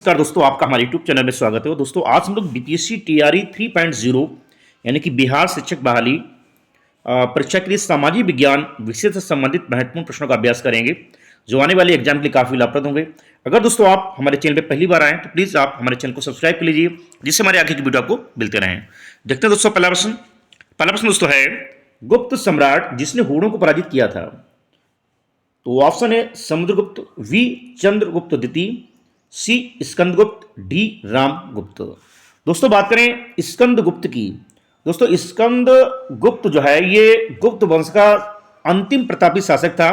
नमस्कार दोस्तों, आपका हमारे यूट्यूब चैनल में स्वागत है। दोस्तों आज हम लोग बीपीएससी टीआरई 3.0 यानी कि बिहार शिक्षक बहाली परीक्षा के लिए सामाजिक विज्ञान विषय से संबंधित महत्वपूर्ण प्रश्नों का अभ्यास करेंगे, जो आने वाले एग्जाम के लिए काफी लाभप्रद होंगे। अगर दोस्तों आप हमारे चैनल पर पहली बार आए तो प्लीज आप हमारे चैनल को सब्सक्राइब कर लीजिए, जिससे हमारे आगे की वीडियो आपको मिलते रहें। देखते हैं दोस्तों पहला प्रश्न दोस्तों है, गुप्त सम्राट जिसने हूणों को पराजित किया था। तो ऑप्शन है समुद्रगुप्त, वी चंद्रगुप्त द्वितीय, सी स्कंदगुप्त, डी रामगुप्त। दोस्तों बात करें स्कंदगुप्त की, दोस्तों स्कंदगुप्त जो है ये गुप्त वंश का अंतिम प्रतापी शासक था।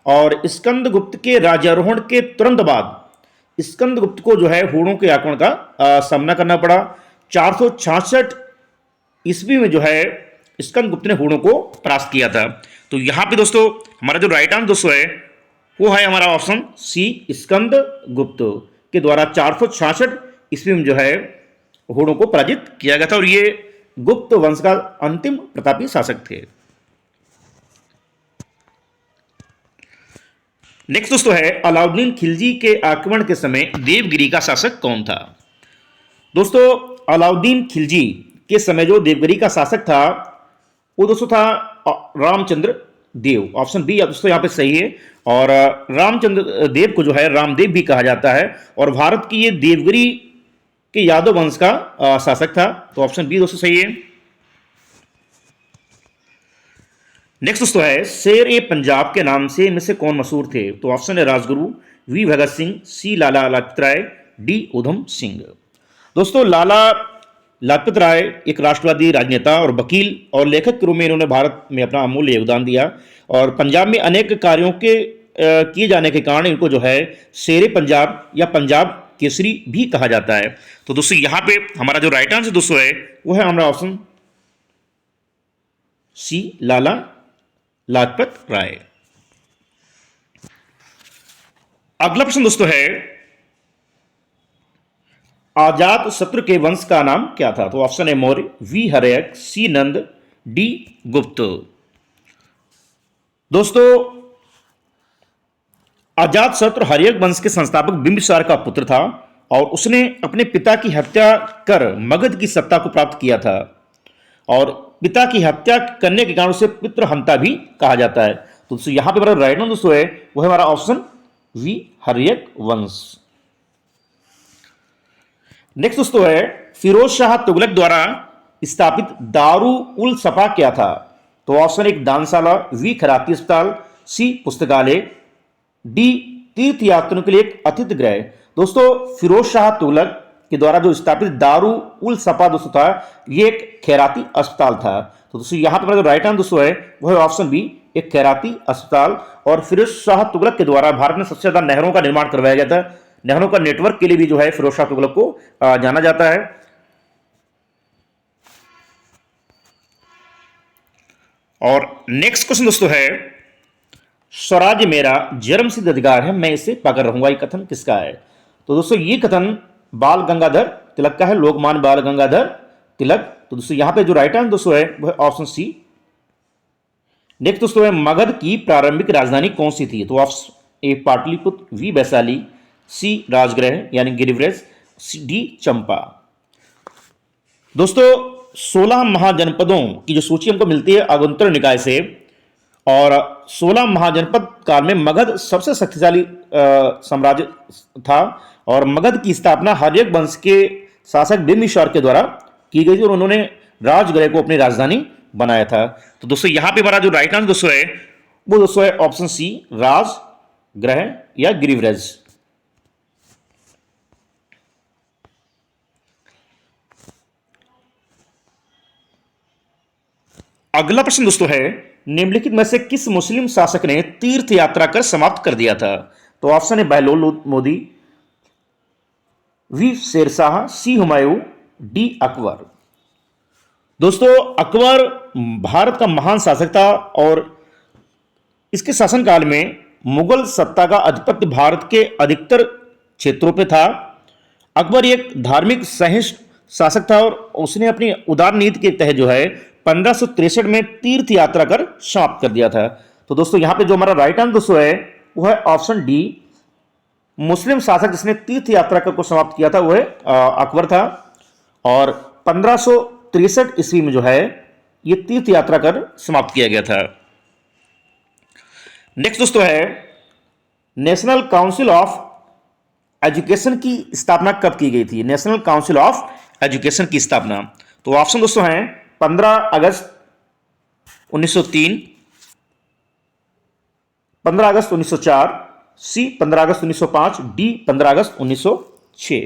और स्कंदगुप्त के राज्यारोहण के तुरंत बाद स्कंदगुप्त को जो है हूणों के आक्रमण का सामना करना पड़ा। 466 ईस्वी में जो है स्कंदगुप्त ने हूणों को परास्त किया था। तो यहां पे दोस्तों हमारा जो राइट आंसर दोस्तों है वो है हमारा ऑप्शन सी स्कंदगुप्त के द्वारा 466 ईस्वी में जो है हूणों को पराजित किया गया था, और ये गुप्त वंश का अंतिम प्रतापी शासक थे। नेक्स्ट दोस्तों है, अलाउद्दीन खिलजी के आक्रमण के समय देवगिरी का शासक कौन था। दोस्तों अलाउद्दीन खिलजी के समय जो देवगिरी का शासक था वो दोस्तों था रामचंद्र देव। ऑप्शन बी दोस्तों यहाँ पे सही है। और रामचंद्र देव को जो है रामदेव भी कहा जाता है, और भारत की ये देवगिरी के यादव वंश का शासक था। तो ऑप्शन बी दोस्तों सही है। नेक्स्ट दोस्तों है, शेर ए पंजाब के नाम से इनमें से कौन मशहूर थे। तो ऑप्शन है Rajguru, B Bhagat Singh, C Lala Lajpat Rai, D Udham Singh. दोस्तों लाला लाजपत राय एक राष्ट्रवादी राजनेता और वकील और लेखक के रूप में इन्होंने भारत में अपना अमूल्य योगदान दिया, और पंजाब में अनेक कार्यों के किए जाने के कारण इनको जो है शेरे पंजाब या पंजाब केसरी भी कहा जाता है। तो दोस्तों यहां पे हमारा जो राइट आंसर दोस्तों है वो है हमारा ऑप्शन सी लाला लाजपत राय। अगला प्रश्न दोस्तों है, अजात शत्रु के वंश का नाम क्या था। तो ऑप्शन है Maurya, B Haryanka, C Nanda, D Gupta. दोस्तों अजात शत्रु हर्यक वंश के संस्थापक बिंबिसार का पुत्र था, और उसने अपने पिता की हत्या कर मगध की सत्ता को प्राप्त किया था, और पिता की हत्या करने के कारण उसे पितृहंता भी कहा जाता है। तो दोस्तों यहां पे हमारा राइट आंसर दोस्तों है वो है हमारा ऑप्शन वी हर्यक वंश। नेक्स्ट दोस्तों है, फिरोज शाह तुगलक द्वारा स्थापित दारू उल सफा क्या था। तो ऑप्शन एक दानशाला, वी खराती अस्पताल, सी पुस्तकालय, डी तीर्थ यात्रियों के लिए एक अतिथि गृह। दोस्तों फिरोज शाह तुगलक के द्वारा जो स्थापित दारू उल सफा दोस्तों था ये एक खैराती अस्पताल था। तो दोस्तों यहां पर जो राइट आंसर दोस्तों है वो है ऑप्शन बी एक खैराती अस्पताल। और फिरोज शाह तुगलक के द्वारा भारत में सबसे ज्यादा नहरों का निर्माण करवाया गया था। नहरों का नेटवर्क के लिए भी जो है फिरोज शाह तुगलक को जाना जाता है। और नेक्स्ट क्वेश्चन दोस्तों है, स्वराज्य मेरा जन्मसिद्ध अधिकार है, मैं इसे पाकर रहूंगा, ये कथन किसका है। तो दोस्तों ये कथन बाल गंगाधर तिलक का है, लोकमान्य बाल गंगाधर तिलक। तो दोस्तों यहां पे जो राइट आंसर दोस्तों है वो है ऑप्शन सी। नेक्स्ट दोस्तों है, मगध की प्रारंभिक राजधानी कौन सी थी। तो option A Pataliputra, B Vaishali, C Rajgriha यानी गिरिव्रज, डी चंपा। दोस्तों 16 महाजनपदों की जो सूची हमको मिलती है अगुंतर निकाय से, और 16 महाजनपद काल में मगध सबसे शक्तिशाली साम्राज्य था, और मगध की स्थापना हर्यक वंश के शासक बिंबिसार के द्वारा की गई थी, और उन्होंने राजगृह को अपनी राजधानी बनाया था। तो दोस्तों यहां पे हमारा जो राइट आंसर दोस्तों है वो दोस्तों है ऑप्शन सी राजगृह या गिरिव्रज। अगला प्रश्न दोस्तों है, निम्नलिखित में से किस मुस्लिम शासक ने तीर्थ यात्रा कर समाप्त कर दिया था। तो ऑप्शन है Bahlol Lodi, B Sher Shah, C Humayun, D Akbar. दोस्तों अकबर भारत का महान शासक था, और इसके शासनकाल में मुगल सत्ता का आधिपत्य भारत के अधिकतर क्षेत्रों पे था। अकबर एक धार्मिक सहिष्णु शासक था, और उसने अपनी उदार नीति के तहत जो है 1563 में तीर्थ यात्रा कर समाप्त कर दिया था। तो दोस्तों यहां पे जो हमारा राइट आंसर दोस्तों है वो है ऑप्शन डी मुस्लिम शासक जिसने तीर्थ यात्रा को समाप्त किया था वह अकबर था, और 1563 ईस्वी में जो है ये तीर्थ यात्रा कर समाप्त किया गया था। नेक्स्ट दोस्तों है नेशनल काउंसिल ऑफ एजुकेशन की स्थापना कब की गई थी? नेशनल काउंसिल ऑफ एजुकेशन की स्थापना, तो ऑप्शन दोस्तों हैं 15 अगस्त 1903, 15 अगस्त 1904, सी 15 अगस्त 1905, डी 15 अगस्त 1906।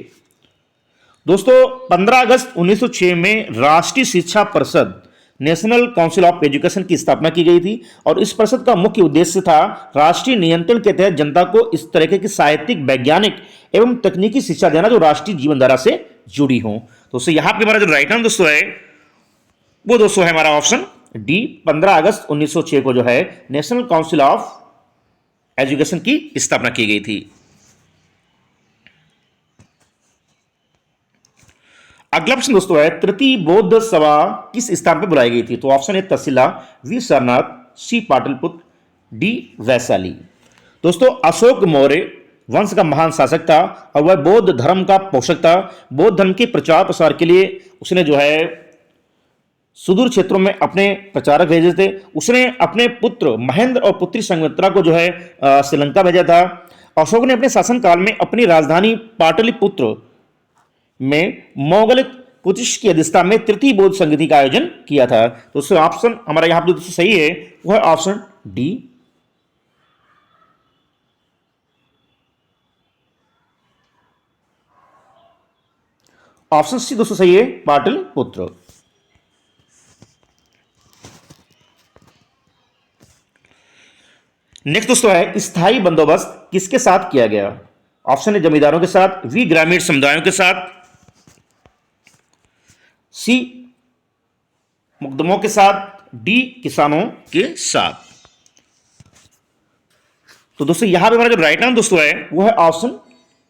दोस्तों 15 अगस्त 1906 में राष्ट्रीय शिक्षा परिषद नेशनल काउंसिल ऑफ एजुकेशन की स्थापना की गई थी, और इस परिषद का मुख्य उद्देश्य था राष्ट्रीय नियंत्रण के तहत जनता को इस तरह की साहित्यिक, वैज्ञानिक एवं तकनीकी शिक्षा देना जो राष्ट्रीय जीवन धारा से जुड़ी हो। तो यहां पे हमारा जो राइट आंसर दोस्तों है वो दोस्तों है हमारा ऑप्शन डी, 15 अगस्त 1906 को जो है नेशनल काउंसिल ऑफ एजुकेशन की स्थापना की गई थी। अगला प्रश्न दोस्तों है तृतीय बौद्ध सभा किस स्थान पर बुलाई गई थी? तो ऑप्शन है Taxila, B Sarnath, C Pataliputra, D Vaishali. दोस्तों अशोक मौर्य वंश का महान शासक था और वह बौद्ध धर्म का पोषक था। बौद्ध धर्म के प्रचार प्रसार के लिए उसने जो है सुदूर क्षेत्रों में अपने प्रचारक भेजे थे। उसने अपने पुत्र महेंद्र और पुत्री संघमित्रा को जो है श्रीलंका भेजा था। अशोक ने अपने शासनकाल में अपनी राजधानी पाटलिपुत्र में मौगलिक कुतिश की अध्यक्षता में तृतीय बौद्ध संगति का आयोजन किया था। तो उसका ऑप्शन हमारा यहां पर दोस्तों सही है वह है ऑप्शन डी। ऑप्शन सी दोस्तों सही है, पाटलिपुत्र। नेक्स्ट दोस्तों है स्थायी बंदोबस्त किसके साथ किया गया? ऑप्शन है जमींदारों के साथ, वी ग्रामीण समुदायों के साथ, सी मुकदमों के साथ, डी किसानों के साथ। तो दोस्तों यहां पे हमारा जो राइट आंसर दोस्तों है वो है ऑप्शन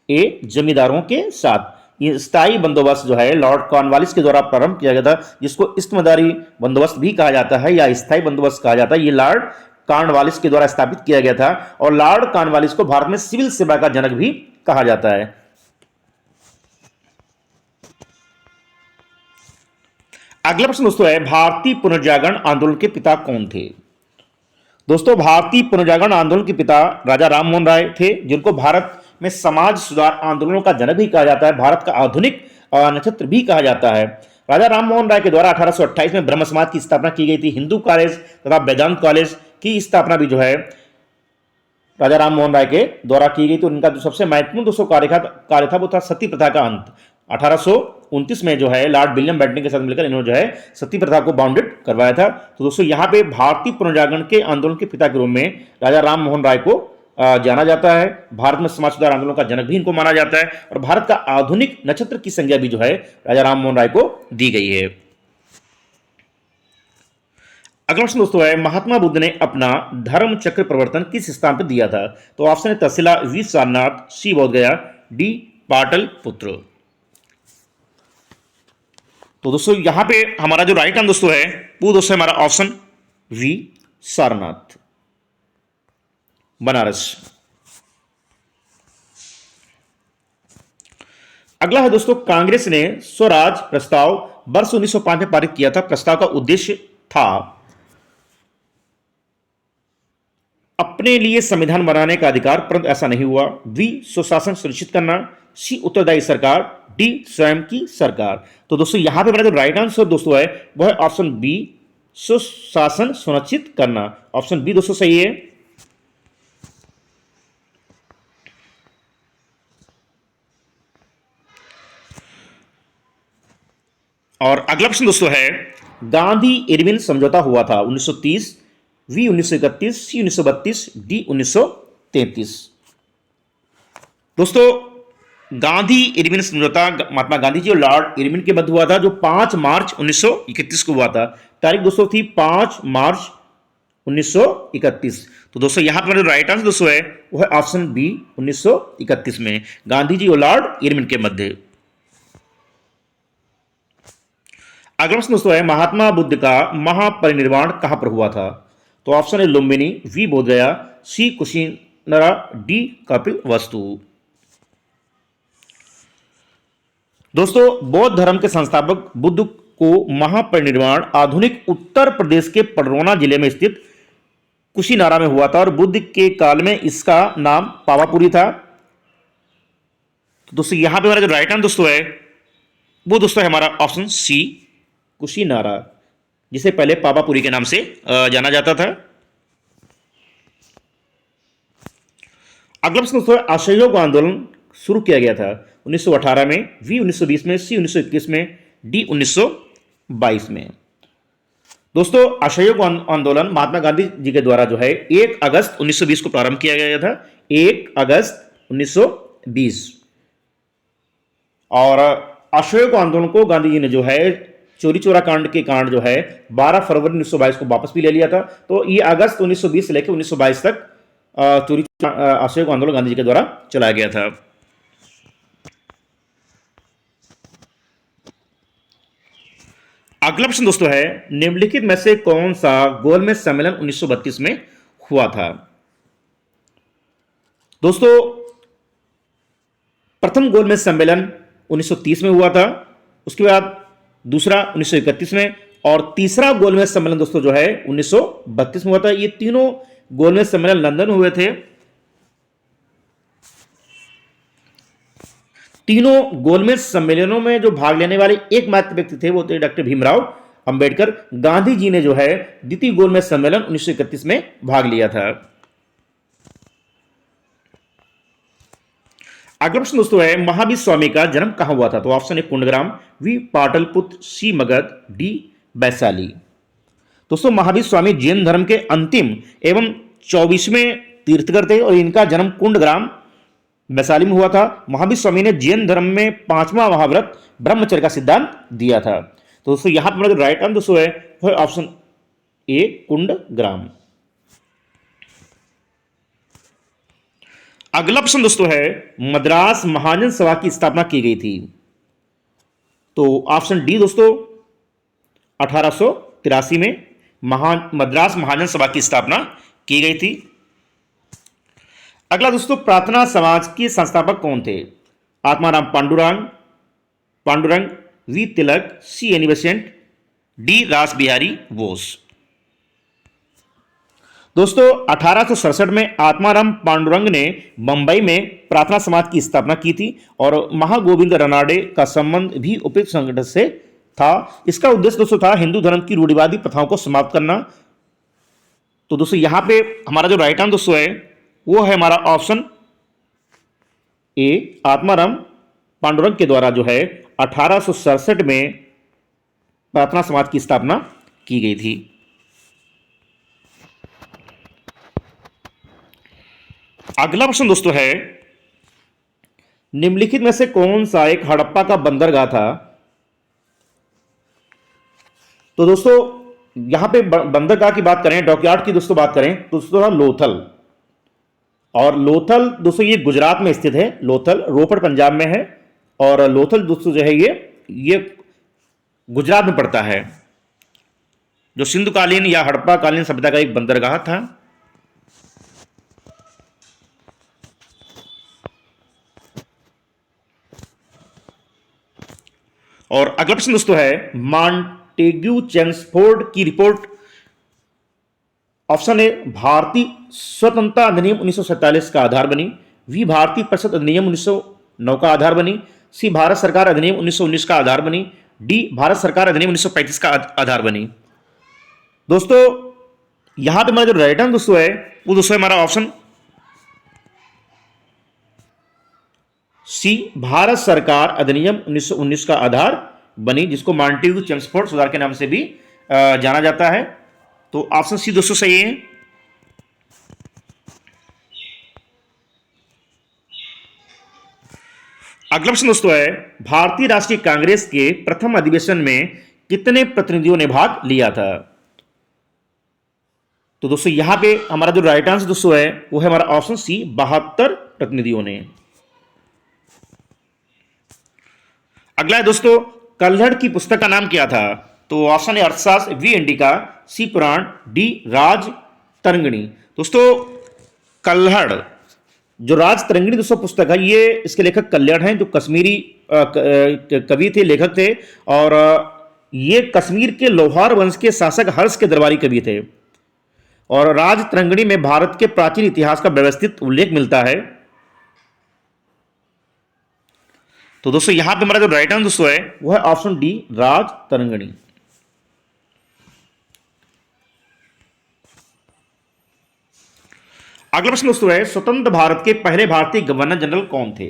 ए, जमींदारों के साथ। ये स्थायी बंदोबस्त जो है लॉर्ड कॉर्नवालिस के द्वारा प्रारंभ किया गया था, जिसको इस्तेमारी बंदोबस्त भी कहा जाता है या स्थायी बंदोबस्त कहा जाता है। ये लॉर्ड कॉर्नवालिस के द्वारा स्थापित किया गया था, और लॉर्ड कॉर्नवालिस को भारत में सिविल सेवा का जनक भी कहा जाता है। अगला प्रश्न दोस्तों है भारतीय पुनर्जागरण आंदोलन के पिता कौन थे? दोस्तों भारतीय पुनर्जागरण आंदोलन के पिता राजा राम मोहन राय थे, जिनको भारत में समाज सुधार आंदोलनों का जनक भी कहा जाता है, भारत का आधुनिक नक्षत्र भी कहा जाता है। राजा राम मोहन राय के द्वारा 1828 में ब्रह्म समाज की स्थापना की गई थी। हिंदू कॉलेज तथा वेदांत कॉलेज की स्थापना भी जो है राजा राम मोहन राय के द्वारा की गई। तो उनका जो सबसे महत्वपूर्ण दोस्तों कार्य था वो था सती प्रथा का अंत। 1829 में जो है लॉर्ड विलियम बेंटिंक के साथ मिलकर इन्होंने जो है सती प्रथा को बाउंडेड करवाया था। तो दोस्तों यहाँ पे भारतीय पुनर्जागरण के आंदोलन के पिता के रूप में राजा राम मोहन राय को जाना जाता है। भारत में समाज सुधार आंदोलन का जनक भी इनको माना जाता है, और भारत का आधुनिक नक्षत्र की संज्ञा भी जो है राजा राम मोहन राय को दी गई है। अगला प्रश्न दोस्तों है महात्मा बुद्ध ने अपना धर्म चक्र प्रवर्तन किस स्थान पर दिया था? तो ऑप्शन है तहसीला, वी सारनाथ, सी बोध गया, डी पाटलिपुत्र। तो दोस्तों यहां पे हमारा जो राइट आंसर दोस्तों है वो दोस्तों हमारा ऑप्शन वी सारनाथ, बनारस। अगला है दोस्तों कांग्रेस ने स्वराज प्रस्ताव वर्ष 1905 में पारित किया था। प्रस्ताव का उद्देश्य था अपने लिए संविधान बनाने का अधिकार, परंतु ऐसा नहीं हुआ। वी सुशासन सुनिश्चित करना, सी उत्तरदायी सरकार, डी स्वयं की सरकार। तो दोस्तों यहां पे मेरा जो राइट आंसर दोस्तों है वह है ऑप्शन बी, सुशासन सुनिश्चित करना। ऑप्शन बी दोस्तों सही है। और अगला प्रश्न दोस्तों है गांधी इरविन समझौता हुआ था 1930, वी 1931, सी 1932, डी 1933। दोस्तों गांधी इरविन समझौता महात्मा गांधी जी और लॉर्ड इरविन के मध्य हुआ था, जो 5 मार्च 1931 को हुआ था। तारीख दोस्तों थी 5 मार्च 1931। तो दोस्तों यहां पर राइट आंसर दोस्तों है वो है ऑप्शन बी 1931 में गांधी जी और लॉर्ड इरविन के मध्य। अगला प्रश्न दोस्तों है महात्मा बुद्ध का महापरिनिर्वाण कहां पर हुआ था? तो ऑप्शन है Lumbini, B Bodhgaya, C Kushinara, D Kapilvastu. दोस्तों बौद्ध धर्म के संस्थापक बुद्ध को महापरिनिर्वाण आधुनिक उत्तर प्रदेश के पडरौना जिले में स्थित कुशीनारा में हुआ था और बुद्ध के काल में इसका नाम पावापुरी था। तो दोस्तों यहां पे हमारा जो राइट आंसर दोस्तों है वो दोस्तों है हमारा ऑप्शन सी कुशीनारा, जिसे पहले पावापुरी के नाम से जाना जाता था। अगला प्रश्न दोस्तों असहयोग आंदोलन शुरू किया गया था 1918 में, बी 1920 में, सी 1921 में, डी 1922 में। दोस्तों असहयोग आंदोलन महात्मा गांधी जी के द्वारा जो है 1 अगस्त 1920 को प्रारंभ किया गया था, 1 अगस्त 1920। और असहयोग आंदोलन को गांधी जी ने जो है चोरी चोरा कांड के कांड जो है 12 फरवरी 1922 को वापस भी ले लिया था। तो ये अगस्त 1920 से लेकर 1922 तक चोरी असहयोग आंदोलन गांधी जी के द्वारा चलाया गया था। अगला प्रश्न दोस्तों है निम्नलिखित में से कौन सा गोलमेज सम्मेलन 1932 में हुआ था। दोस्तों प्रथम गोलमेज सम्मेलन 1930 में हुआ था, उसके बाद दूसरा 1931 में और तीसरा गोलमेज सम्मेलन दोस्तों जो है 1932 में हुआ था। ये तीनों गोलमेज सम्मेलन लंदन में हुए थे। तीनों गोलमेज सम्मेलनों में जो भाग लेने वाले एकमात्र व्यक्ति थे वो थे डॉक्टर भीमराव अंबेडकर। गांधी जी ने जो है द्वितीय गोलमेज सम्मेलन 1931 में भाग लिया था। अगला प्रश्न दोस्तों है महावीर स्वामी का जन्म कहां हुआ था। तो option A Kundagram, B Pataliputra, C Magadh, D Vaishali. दोस्तों महावीर स्वामी जैन धर्म के अंतिम एवं 24वें तीर्थकर थे और इनका जन्म कुंडग्राम वैशाली में हुआ था। महावीर स्वामी ने जैन धर्म में 5वां महाव्रत ब्रह्मचर्य का सिद्धांत दिया था। तो दोस्तों यहां पर जो राइट आंसर दोस्तों है वो है ऑप्शन ए कुंडग्राम। अगला प्रश्न दोस्तों है मद्रास महाजन सभा की स्थापना की गई थी। तो ऑप्शन डी दोस्तों 1883 में मद्रास महाजन सभा की स्थापना की गई थी। अगला दोस्तों प्रार्थना समाज के संस्थापक कौन थे। Atmaram Pandurang, B Tilak, C Annie Besant, D Ras Bihari Bose. दोस्तों 1867 में आत्माराम पांडुरंग ने बंबई में प्रार्थना समाज की स्थापना की थी और महागोविंद रनाडे का संबंध भी उपयुक्त संगठन से था। इसका उद्देश्य दोस्तों था हिंदू धर्म की रूढ़िवादी प्रथाओं को समाप्त करना। तो दोस्तों यहां पे हमारा जो राइट आंसर दोस्तों है वो है हमारा ऑप्शन ए आत्माराम पांडुरंग के द्वारा जो है 1867 में प्रार्थना समाज की स्थापना की गई थी। अगला प्रश्न दोस्तों है निम्नलिखित में से कौन सा एक हड़प्पा का बंदरगाह था। तो दोस्तों यहां पे बंदरगाह की बात करें, डॉकयार्ड की दोस्तों बात करें तो दोस्तों लोथल। और लोथल दोस्तों ये गुजरात में स्थित है, लोथल रोपड़ पंजाब में है और लोथल दोस्तों जो है ये गुजरात में पड़ता है, जो सिंधुकालीन या हड़प्पा कालीन सभ्यता का एक बंदरगाह था। और अगला प्रश्न दोस्तों है मॉन्टेग्यू चेम्सफोर्ड की रिपोर्ट। ऑप्शन ए भारतीय स्वतंत्रता अधिनियम 1947 का आधार बनी, वी भारतीय परिषद अधिनियम 1909 का आधार बनी, सी भारत सरकार अधिनियम 1919 का आधार बनी, डी भारत सरकार अधिनियम 1935 का आधार बनी। दोस्तों यहां पे हमारा जो राइट आंसर दोस्तों है वो दोस्तों हमारा ऑप्शन सी भारत सरकार अधिनियम 1919 का आधार बनी, जिसको मॉन्टेग्यू चेम्सफोर्ड सुधार के नाम से भी जाना जाता है। तो ऑप्शन सी दोस्तों सही है। अगला प्रश्न दोस्तों है भारतीय राष्ट्रीय कांग्रेस के प्रथम अधिवेशन में कितने प्रतिनिधियों ने भाग लिया था। तो दोस्तों यहां पे हमारा जो राइट आंसर दोस्तों है वो है हमारा ऑप्शन सी 72 प्रतिनिधियों ने। अगला है दोस्तों कल्हड़ की पुस्तक का नाम क्या था। तो ऑप्शन है अर्थशास्त्र, बी इंडिका, सी पुराण, डी राज तरंगिणी। दोस्तों कल्हड़ जो राज तरंगिणी दोस्तों पुस्तक है, ये इसके लेखक कल्याण हैं, जो कश्मीरी कवि थे, लेखक थे। और ये कश्मीर के लोहार वंश के शासक हर्ष के दरबारी कवि थे। और राज तरंगिणी में भारत के प्राचीन इतिहास का व्यवस्थित उल्लेख मिलता है। तो दोस्तों यहां पे हमारा जो राइट आंसर दोस्तों है वो है ऑप्शन डी, राज तरंगिणी। अगला प्रश्न दोस्तों है, स्वतंत्र भारत के पहले भारतीय गवर्नर जनरल कौन थे?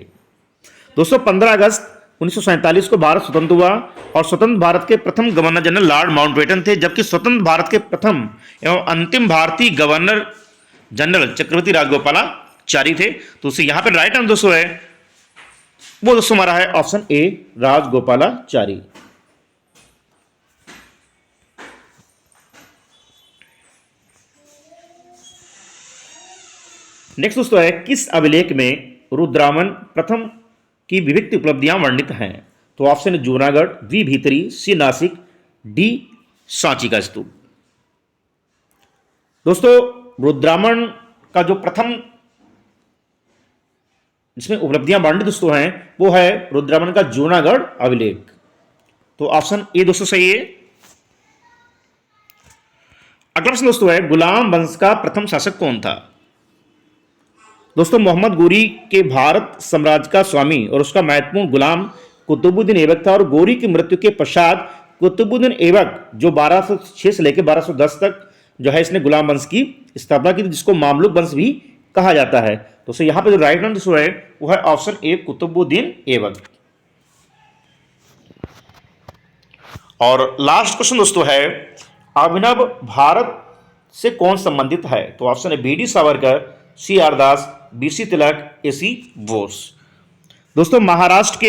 दोस्तों 15 अगस्त 1947 को भारत स्वतंत्र हुआ और स्वतंत्र भारत के प्रथम गवर्नर जनरल लॉर्ड माउंटबेटन थे, जबकि स्वतंत्र भारत के प्रथम एवं अंतिम भारतीय गवर्नर जनरल चक्रवर्ती राजगोपालाचारी थे। तो उससे यहां पर राइट आंसर दोस्तों है वो दोस्तों हमारा है ऑप्शन ए, राजगोपालाचारी। नेक्स्ट दोस्तों है, किस अभिलेख में रुद्रामन प्रथम की विविध उपलब्धियां वर्णित हैं? तो ऑप्शन है जूनागढ़, बी भीतरी, सी नासिक, डी सांची का स्तूप। दोस्तों रुद्रामन का जो प्रथम इसमें उपलब्धियां वर्णित दोस्तों हैं वो है रुद्रामन का जूनागढ़ अभिलेख। तो ऑप्शन ए दोस्तों सही है। अगला प्रश्न दोस्तों है, गुलाम वंश का प्रथम शासक कौन था? दोस्तों मोहम्मद गोरी के भारत साम्राज्य का स्वामी और उसका महत्वपूर्ण गुलाम कुतुबुद्दीन ऐबक था। और गोरी की मृत्यु के पश्चात कुतुबुद्दीन ऐबक जो 1206 से लेकर 1210 तक जो है इसने गुलाम वंश की स्थापना की, जिसको मामलुक वंश भी कहा जाता है। तो यहाँ पे जो राइट आंसर है वो है ऑप्शन ए, कुतुबुद्दीन ऐबक। और लास्ट क्वेश्चन दोस्तों है, अभिनव भारत से कौन संबंधित है? तो ऑप्शन है B D Savarkar, C R Das, B C Tilak, A C Bose. दोस्तों महाराष्ट्र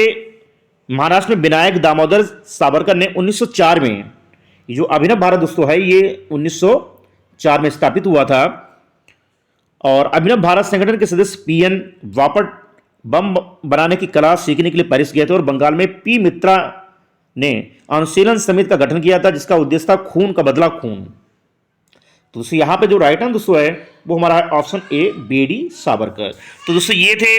में विनायक दामोदर सावरकर ने 1904 में, ये जो अभिनव भारत दोस्तों है ये 1904 में स्थापित हुआ था। और अभिनव भारत संगठन के सदस्य पीएन वापट बम बनाने की कला सीखने के लिए पेरिस गए थे और बंगाल में पी मित्रा ने अनुशीलन समिति का गठन किया था, जिसका उद्देश्य था खून का बदला खून। तो दोस्तों यहाँ पे जो राइट आंसर दोस्तों है वो हमारा है option A, B D Savarkar. तो दोस्तों ये थे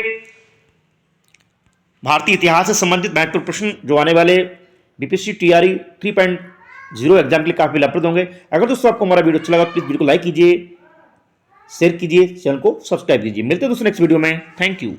भारतीय इतिहास से संबंधित महत्वपूर्ण प्रश्न जो आने वाले बीपीएससी टीआरई 3.0 एग्जाम के लिए काफी लाभप्रद होंगे। अगर दोस्तों आपको हमारा वीडियो अच्छा लगा प्लीज वीडियो को लाइक कीजिए, शेयर कीजिए, चैनल को सब्सक्राइब कीजिए। मिलते हैं दोस्तों नेक्स्ट वीडियो में। Thank you.